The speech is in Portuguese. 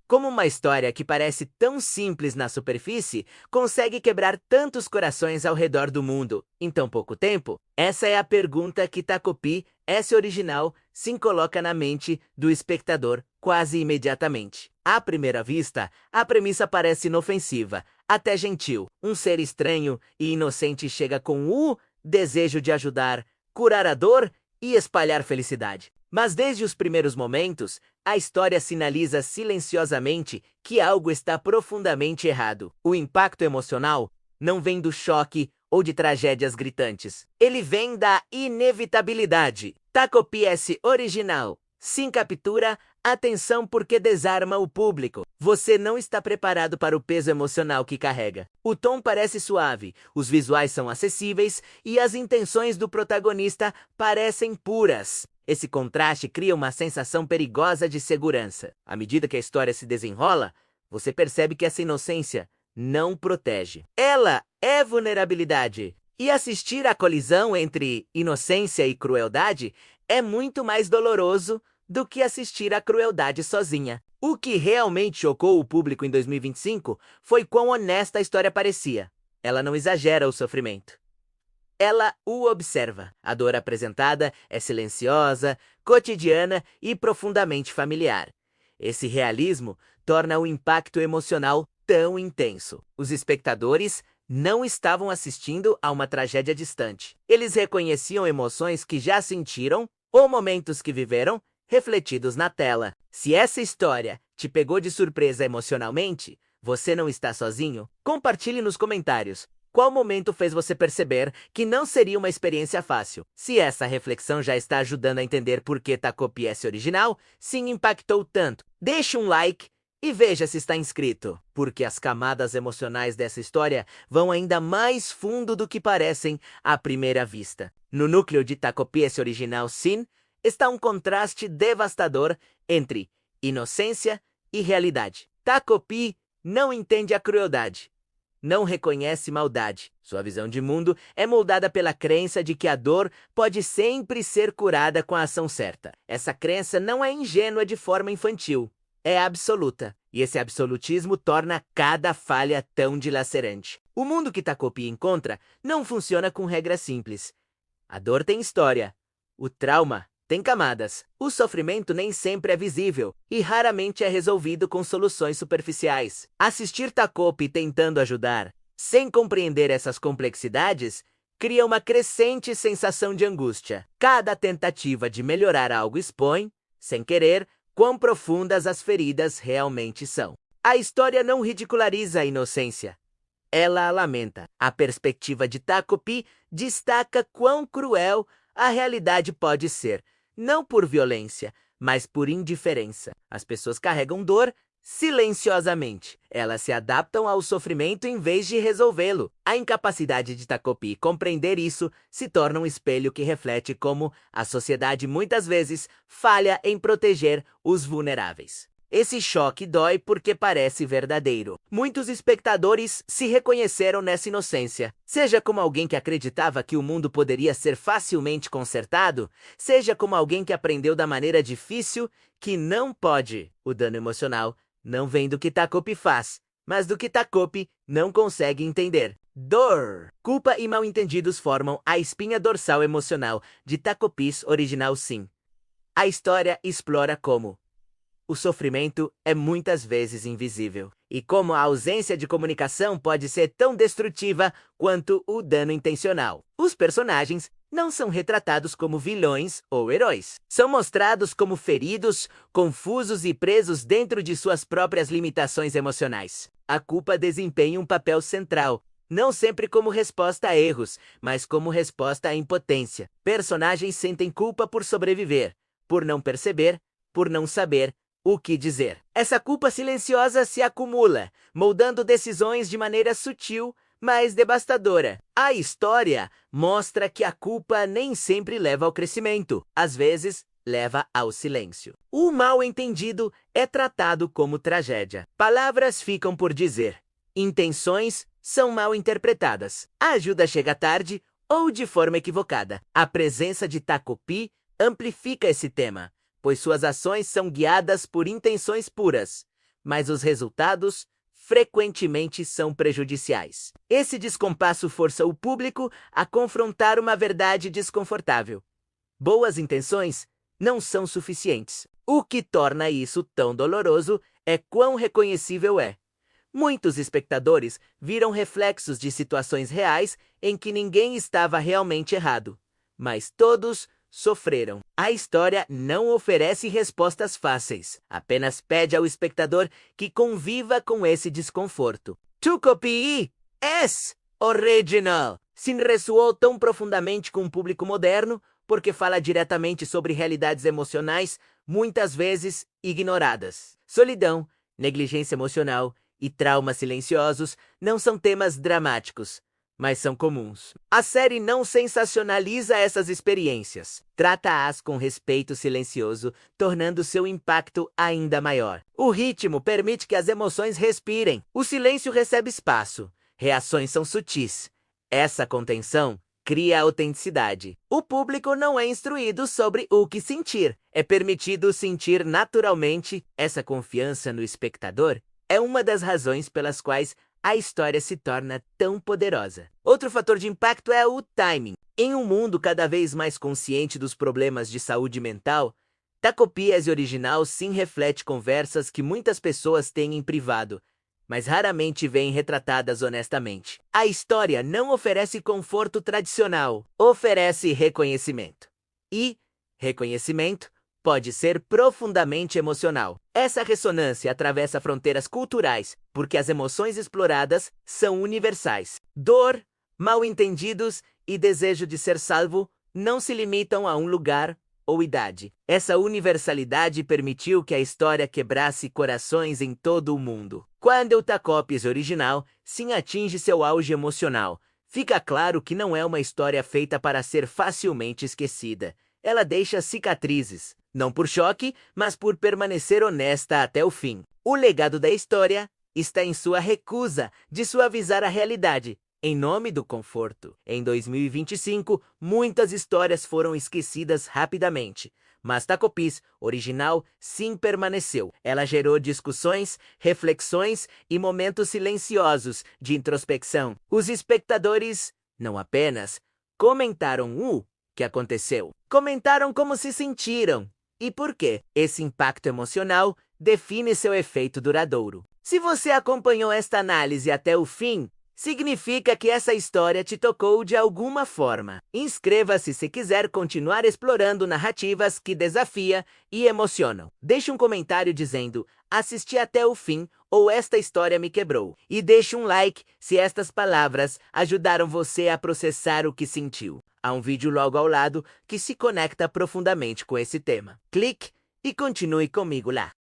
Como uma história que parece tão simples na superfície, consegue quebrar tantos corações ao redor do mundo em tão pouco tempo? Essa é a pergunta que Takopi, esse original, se coloca na mente do espectador quase imediatamente. À primeira vista, a premissa parece inofensiva, até gentil. Um ser estranho e inocente chega com o desejo de ajudar, curar a dor e espalhar felicidade. Mas desde os primeiros momentos, a história sinaliza silenciosamente que algo está profundamente errado. O impacto emocional não vem do choque ou de tragédias gritantes. Ele vem da inevitabilidade. Takopi S original. Sim, captura atenção porque desarma o público. Você não está preparado para o peso emocional que carrega. O tom parece suave, os visuais são acessíveis e as intenções do protagonista parecem puras. Esse contraste cria uma sensação perigosa de segurança. À medida que a história se desenrola, você percebe que essa inocência não protege. Ela é vulnerabilidade. E assistir à colisão entre inocência e crueldade é muito mais doloroso do que assistir à crueldade sozinha. O que realmente chocou o público em 2025 foi quão honesta a história parecia. Ela não exagera o sofrimento. Ela o observa. A dor apresentada é silenciosa, cotidiana e profundamente familiar. Esse realismo torna o impacto emocional tão intenso. Os espectadores não estavam assistindo a uma tragédia distante. Eles reconheciam emoções que já sentiram ou momentos que viveram refletidos na tela. Se essa história te pegou de surpresa emocionalmente, você não está sozinho? Compartilhe nos comentários. Qual momento fez você perceber que não seria uma experiência fácil? Se essa reflexão já está ajudando a entender por que Takopi S original sim impactou tanto, deixe um like e veja se está inscrito, porque as camadas emocionais dessa história vão ainda mais fundo do que parecem à primeira vista. No núcleo de Takopi S original Sin está um contraste devastador entre inocência e realidade. Takopi não entende a crueldade. Não reconhece maldade. Sua visão de mundo é moldada pela crença de que a dor pode sempre ser curada com a ação certa. Essa crença não é ingênua de forma infantil, é absoluta. E esse absolutismo torna cada falha tão dilacerante. O mundo que Takopi encontra não funciona com regras simples. A dor tem história. O trauma tem camadas. O sofrimento nem sempre é visível e raramente é resolvido com soluções superficiais. Assistir Takopi tentando ajudar, sem compreender essas complexidades, cria uma crescente sensação de angústia. Cada tentativa de melhorar algo expõe, sem querer, quão profundas as feridas realmente são. A história não ridiculariza a inocência. Ela a lamenta. A perspectiva de Takopi destaca quão cruel a realidade pode ser. Não por violência, mas por indiferença. As pessoas carregam dor silenciosamente. Elas se adaptam ao sofrimento em vez de resolvê-lo. A incapacidade de Takopi compreender isso se torna um espelho que reflete como a sociedade muitas vezes falha em proteger os vulneráveis. Esse choque dói porque parece verdadeiro. Muitos espectadores se reconheceram nessa inocência. Seja como alguém que acreditava que o mundo poderia ser facilmente consertado, seja como alguém que aprendeu da maneira difícil que não pode. O dano emocional não vem do que Takopi faz, mas do que Takopi não consegue entender. Dor, culpa e mal-entendidos formam a espinha dorsal emocional de Takopi's original Sim. A história explora como o sofrimento é muitas vezes invisível, e como a ausência de comunicação pode ser tão destrutiva quanto o dano intencional. Os personagens não são retratados como vilões ou heróis. São mostrados como feridos, confusos e presos dentro de suas próprias limitações emocionais. A culpa desempenha um papel central, não sempre como resposta a erros, mas como resposta à impotência. Personagens sentem culpa por sobreviver, por não perceber, por não saber o que dizer. Essa culpa silenciosa se acumula, moldando decisões de maneira sutil, mas devastadora. A história mostra que a culpa nem sempre leva ao crescimento. Às vezes, leva ao silêncio. O mal-entendido é tratado como tragédia. Palavras ficam por dizer. Intenções são mal interpretadas. A ajuda chega tarde ou de forma equivocada. A presença de Takopi amplifica esse tema, pois suas ações são guiadas por intenções puras, mas os resultados frequentemente são prejudiciais. Esse descompasso força o público a confrontar uma verdade desconfortável. Boas intenções não são suficientes. O que torna isso tão doloroso é quão reconhecível é. Muitos espectadores viram reflexos de situações reais em que ninguém estava realmente errado, mas todos sofreram. A história não oferece respostas fáceis, apenas pede ao espectador que conviva com esse desconforto. Tucopi es original. Sim, ressoou tão profundamente com o público moderno porque fala diretamente sobre realidades emocionais muitas vezes ignoradas. Solidão, negligência emocional e traumas silenciosos não são temas dramáticos, mas são comuns. A série não sensacionaliza essas experiências. Trata-as com respeito silencioso, tornando seu impacto ainda maior. O ritmo permite que as emoções respirem. O silêncio recebe espaço. Reações são sutis. Essa contenção cria autenticidade. O público não é instruído sobre o que sentir. É permitido sentir naturalmente. Essa confiança no espectador é uma das razões pelas quais a história se torna tão poderosa. Outro fator de impacto é o timing. Em um mundo cada vez mais consciente dos problemas de saúde mental, Takopi as Original sim reflete conversas que muitas pessoas têm em privado, mas raramente vêm retratadas honestamente. A história não oferece conforto tradicional, oferece reconhecimento. E reconhecimento pode ser profundamente emocional. Essa ressonância atravessa fronteiras culturais, porque as emoções exploradas são universais. Dor, mal-entendidos e desejo de ser salvo não se limitam a um lugar ou idade. Essa universalidade permitiu que a história quebrasse corações em todo o mundo. Quando o Takopi Original sim atinge seu auge emocional, fica claro que não é uma história feita para ser facilmente esquecida. Ela deixa cicatrizes, não por choque, mas por permanecer honesta até o fim. O legado da história está em sua recusa de suavizar a realidade, em nome do conforto. Em 2025, muitas histórias foram esquecidas rapidamente, mas Takopi Original sim permaneceu. Ela gerou discussões, reflexões e momentos silenciosos de introspecção. Os espectadores não apenas comentaram o que aconteceu, comentaram como se sentiram e por quê. Esse impacto emocional define seu efeito duradouro. Se você acompanhou esta análise até o fim, significa que essa história te tocou de alguma forma. Inscreva-se se quiser continuar explorando narrativas que desafiam e emocionam. Deixe um comentário dizendo: assisti até o fim ou esta história me quebrou. E deixe um like se estas palavras ajudaram você a processar o que sentiu. Há um vídeo logo ao lado que se conecta profundamente com esse tema. Clique e continue comigo lá.